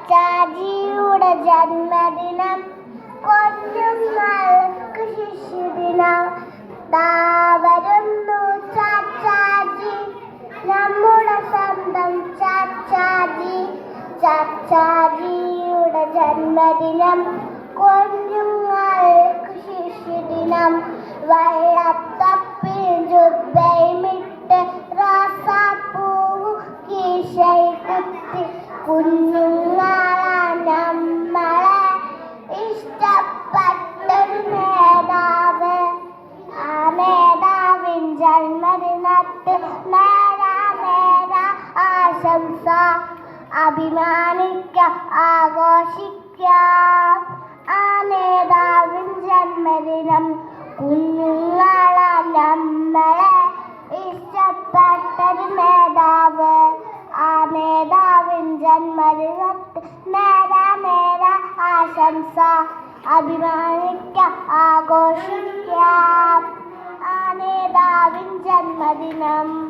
ചാച്ചാജിയുടെ ജന്മദിനം, കുഞ്ഞുങ്ങൾക്ക് ശിശുദിനം. വരുന്നു ചാച്ചാജി, നമ്മുടെ സ്വന്തം ചാച്ചാജി. ചാച്ചാജിയുടെ ജന്മദിനം, കുഞ്ഞുങ്ങൾക്ക് ശിശുദിനം. വെള്ളത്തപ്പിൽ ജുബ്ബയുമിട്ട് റോസാപ്പൂവ് കീശയിൽ കുത്തി, കുഞ്ഞുങ്ങളാ നമ്മളെ ഇഷ്ടപ്പെട്ടൊരു നേതാവ്. ആ നേതാവിൻ ജന്മദിനത്തിൽ ആശംസ അഭിമാനിക്കാം, ആഘോഷിക്കാം. ആ നേതാവിൻ ജന്മദിനം, കുഞ്ഞുങ്ങളാ നമ്മളെ ഇഷ്ടപ്പെട്ടൊരു നേതാവ്. ആ നേതാവിൻ ജന്മദിനത്തിൽ ആശംസ അഭിമാനിക്കാം, ആഘോഷിക്കാം. ആ നേതാവിൻ ജന്മദിനം.